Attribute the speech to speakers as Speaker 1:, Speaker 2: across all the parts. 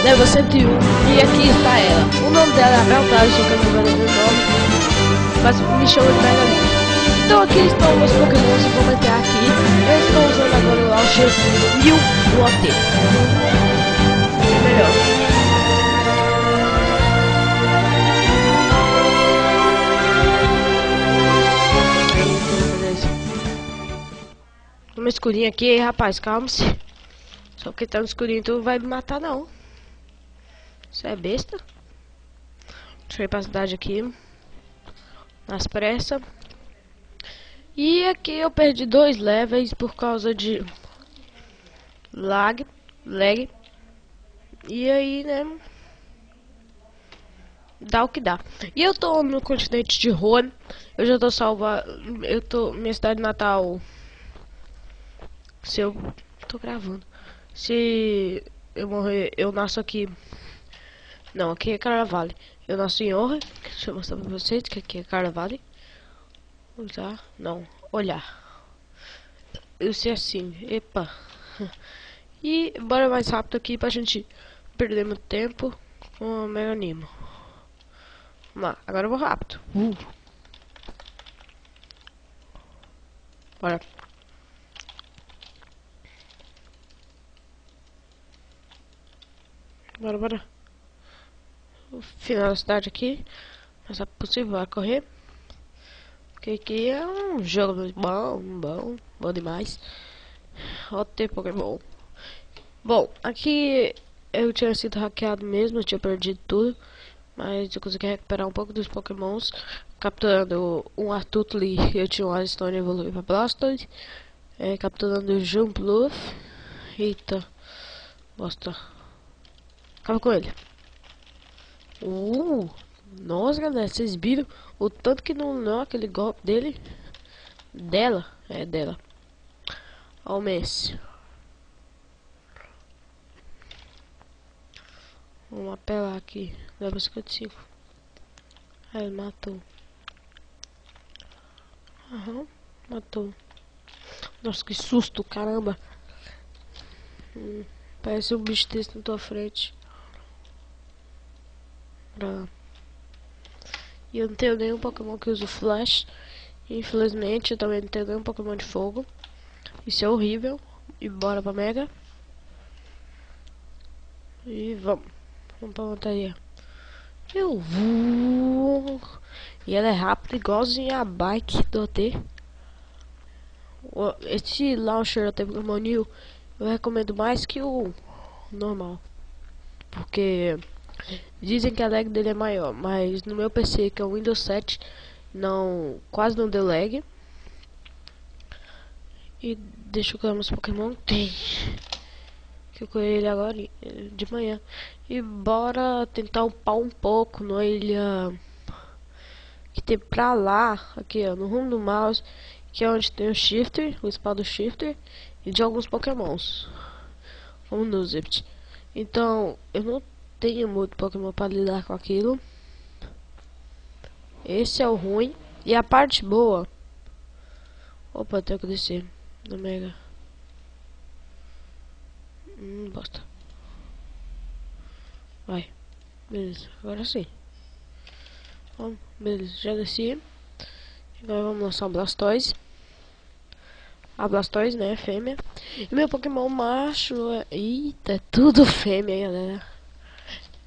Speaker 1: Level 101, e aqui está ela. O nome dela é Beltaz, só que eu não vou lembrar o nome, mas me chama de Megalink. Então aqui estão meus Pokémons, eu vou meter aqui. Eu estou usando agora o Launcher 1000 UOT. É melhor. Beleza. Tô no escurinho aqui, rapaz, calma-se. Só porque tá no escurinho tu vai me matar não. Isso é besta. Deixa eu ir pra cidade aqui nas pressas. E aqui eu perdi 2 levels por causa de lag. E aí, né, dá o que dá. E eu tô no continente de Hoenn. Eu já tô salvando. Eu tô minha cidade natal. Se eu tô gravando. Se eu morrer, eu nasço aqui. Não, aqui é Carnavale. Eu nasci em Hoenn. Deixa eu mostrar pra vocês que aqui é Carnavale. Usar, não, olhar. Eu sei assim, epa. E bora mais rápido aqui pra gente perder muito tempo com o Mega Animo. Vamos lá, agora eu vou rápido. Bora. Bora. O final da cidade aqui. Mais rápido possível, vai correr. Porque aqui é um jogo bom demais. Ó, ter Pokémon. Bom, aqui eu tinha sido hackeado mesmo, eu tinha perdido tudo. Mas eu consegui recuperar um pouco dos Pokémons. Capturando um Artutli, eu tinha um Alistone evoluído para Blastoise. Capturando o Jumpluff. Eita. Bosta. Acaba com ele. Nossa, galera, vocês viram o tanto que não aquele golpe dele? Dela? É dela. Ó o Messi. Vamos apelar aqui. Level 55. Aí ele matou. Aham, matou. Nossa, que susto, caramba. Parece um bicho desse na tua frente. E eu não tenho nenhum Pokémon que use Flash. Infelizmente, eu também não tenho nenhum Pokémon de fogo. Isso é horrível. E bora pra Mega. E vamos pra montaria. Eu vou. E ela é rápida, igualzinha a bike do OT. Esse Launcher até Pokémon New eu recomendo mais que o normal. Porque dizem que a lag dele é maior, mas no meu PC, que é o Windows 7, quase não deu lag. E deixa eu criar meus Pokémon. Tem que eu criei ele agora de manhã. E bora tentar upar um pouco na ilha que tem pra lá, aqui ó, no rumo do mouse, que é onde tem o Shifter, o spawn do Shifter e de alguns Pokémons, como no Zipt. Então eu não tenho muito Pokémon para lidar com aquilo. Esse é o ruim. E a parte boa. Opa, eu tenho que descer no Mega. Bosta. Vai. Beleza, agora sim. Bom, beleza, já desci. Agora vamos lançar o Blastoise. A Blastoise, né, fêmea. E meu Pokémon macho é... Eita, é tudo fêmea, galera.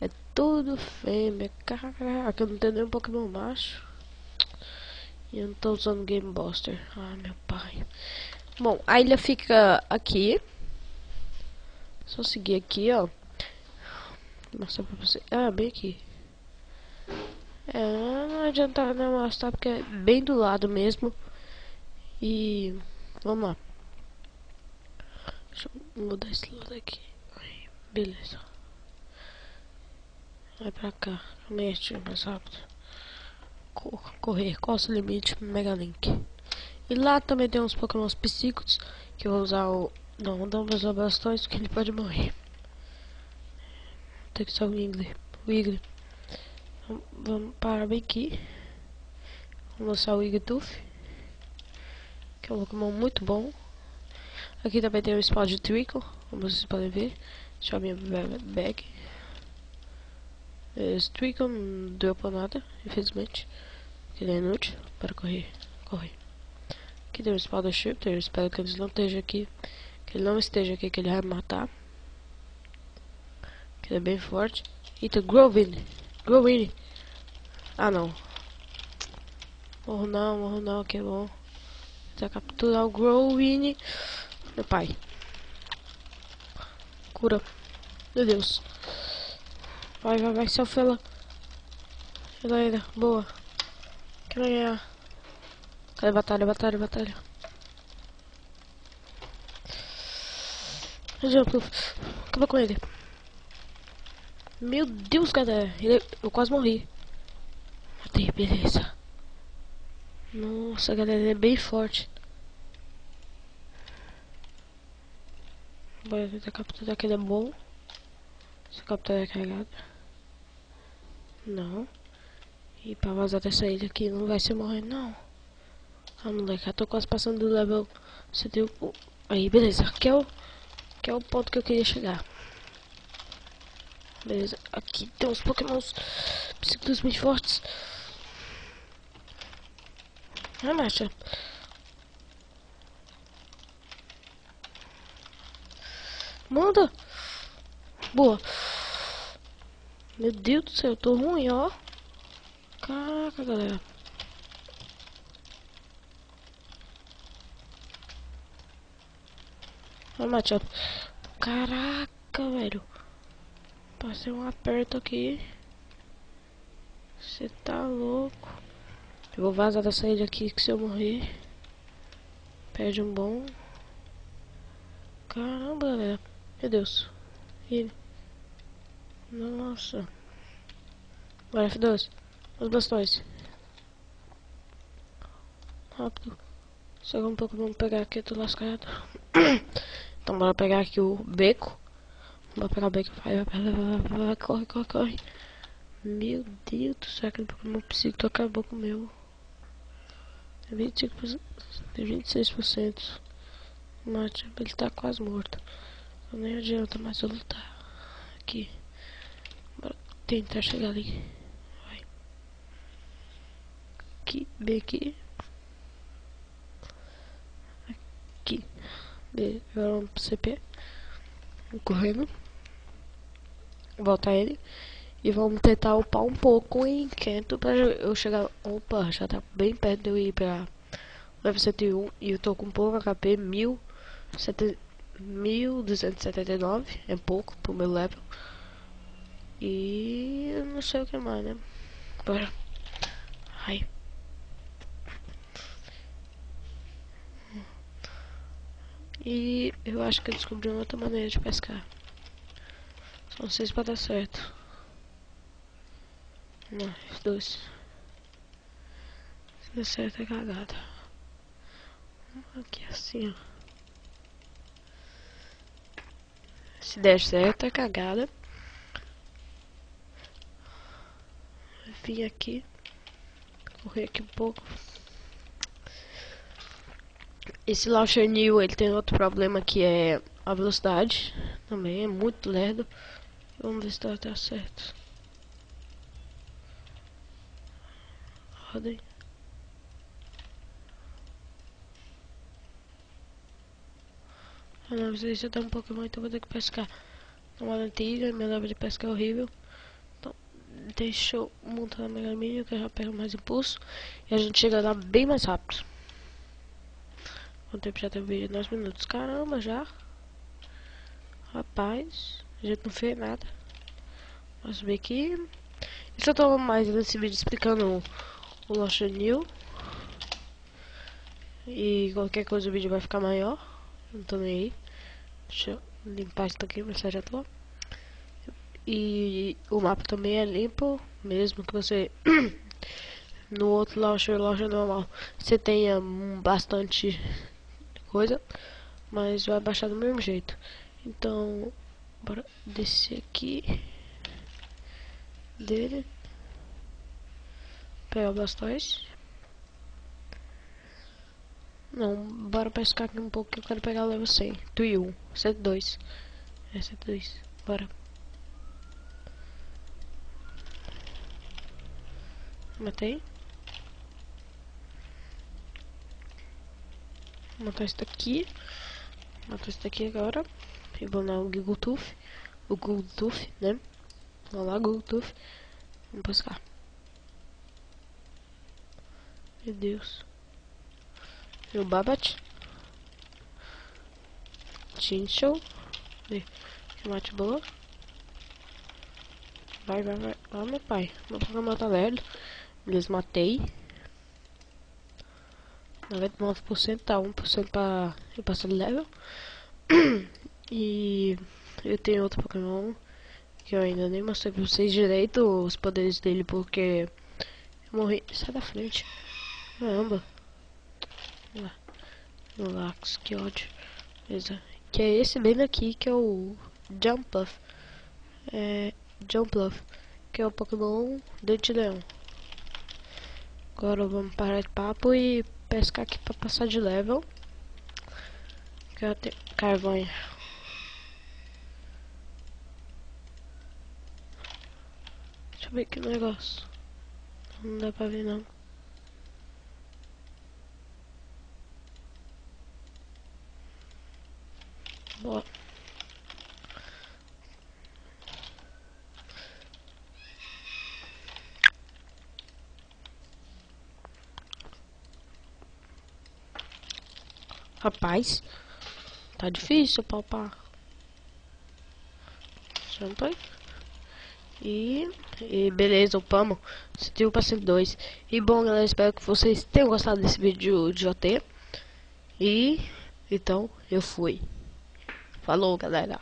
Speaker 1: É tudo fêmea. Caraca, eu não tenho nenhum Pokémon macho. E eu não tô usando Game Buster. Ah, meu pai. Bom, a ilha fica aqui. Só seguir aqui, ó. Vou mostrar pra você. Ah, bem aqui. Não adianta não mostrar porque é bem do lado mesmo. E vamos lá. Deixa eu mudar esse lado aqui. Aí, beleza. Vai pra cá. Mexe mais rápido. Correr. Qual o seu limite? Mega Link. E lá também tem uns Pokémon psíquicos que eu vou usar o... Não vou usar o Blastoise porque ele pode morrer. Tem que ser o Wiggly. Vamos Vamos parar bem aqui. Vamos lançar o Iggtooth, que é um Pokémon muito bom. Aqui também tem o spawn de Trickle, como vocês podem ver. Deixa eu minha bag. Esse Trickle não deu pra nada, infelizmente, porque ele é inútil para correr. Aqui tem o spawn do Shifter, eu espero que ele não esteja aqui. Que ele não esteja aqui, que ele vai me matar. Que ele é bem forte. Eita, Grovine. Ah, não. Morro não, que é bom. Vou capturar o Grovine. Meu pai. Cura. Meu Deus. Vai, Selfela. Ela. Boa. Quero ganhar. Cadê batalha? Acaba com ele. Meu Deus, cara. Eu quase morri. Matei, beleza. Nossa, galera, ele é bem forte. Bora tentar capturar que ele é bom. Se capturar é carregado. Não. E pra vazar dessa ilha aqui não vai ser morrer, não. Ah, moleque, já tô quase passando do level. Você deu. Aí, beleza. Que é o ponto que eu queria chegar. Beleza. Aqui tem uns pokémons psíquicos bem fortes. Ah, marcha. Manda. Boa. Meu Deus do céu, eu tô ruim, ó. Caraca, galera. Vai, Machado. Caraca, velho. Passei um aperto aqui. Você tá louco. Eu vou vazar dessa ilha aqui, que se eu morrer perde um bom. Caramba, galera. Meu Deus. Ele. Nossa. Bora, F2. Os bastões. Rápido. Chega um pouco, vamos pegar aqui, eu tô lascado. Então bora pegar aqui o beco. Bora pegar o beco. Vai, corre. Meu Deus do céu, aquele Pokémon psíquico acabou com o meu. Tem 25%, tem 26%. Mate, ele tá quase morto. Então nem adianta mais eu lutar. Aqui. Bora tentar chegar ali. Vai. Aqui, bem aqui. Aqui. Agora vamos pro CP. Correndo. Voltar ele. E vamos tentar upar um pouco em Kanto pra eu chegar. Opa, já tá bem perto de eu ir pra level 101. E eu tô com pouco HP, 1279. É pouco pro meu level. E eu não sei o que mais, né? Bora. Ai. E eu acho que eu descobri uma outra maneira de pescar. Só não sei se vai dar certo. Não, os dois. Se der certo é cagada. Aqui assim, ó. Se der certo é cagada. Vim aqui. Correr aqui um pouco. Esse Launcher New, ele tem outro problema que é a velocidade. Também é muito lerdo. Vamos ver se vai dar certo. Rodem. Ah não, isso aí já tá um Pokémon, então vou ter que pescar. Uma lentilha, meu level de pesca é horrível. Então, deixa eu montar a Mega Minion, que eu já pego mais impulso. E a gente chega lá bem mais rápido. O tempo já tem um vídeo de 9 minutos. Caramba, já. Rapaz, a gente não fez nada. Vamos subir aqui. Eu só tô mais nesse vídeo explicando o Launcher New. E qualquer coisa o vídeo vai ficar maior. Não tô nem aí. Deixa eu limpar isso aqui, mas já tô. E o mapa também é limpo. Mesmo que você no outro launcher normal você tenha bastante coisa, mas vai baixar do mesmo jeito. Então bora descer aqui dele. Pegar o Blastoise. Não, bora pescar aqui um pouco que eu quero pegar o level 100. Tuiu, 102. É 102, bora. Matei. Vou matar esse daqui. Matar esse daqui agora. E vou lá o Gigutuf. O Gigutuf, né? Vamos lá, Gigutuf. Vamos pescar. Meu Deus. E o Babat. Chinchou. Que mate boa. Vai. Ah, meu pai. Meu Pokémon tá lerdo. Beleza, matei. 99% tá 1% pra eu passar de level. E eu tenho outro Pokémon que eu ainda nem mostrei pra vocês direito os poderes dele porque eu morri. Sai da frente. Caramba. Relax, que ódio. Beleza. Que é esse bem daqui que é o Jumpluff. Jumpluff, que é o Pokémon Dente de Leão. Agora vamos parar de papo e pescar aqui pra passar de level. Que eu tenho carvão. Deixa eu ver que negócio. Não dá pra ver não. Boa. Rapaz, tá difícil palpar. Jumpa aí. E beleza, upamos. Subiu pra 102. E bom, galera, espero que vocês tenham gostado desse vídeo de OT. E então, eu fui. Falou, galera.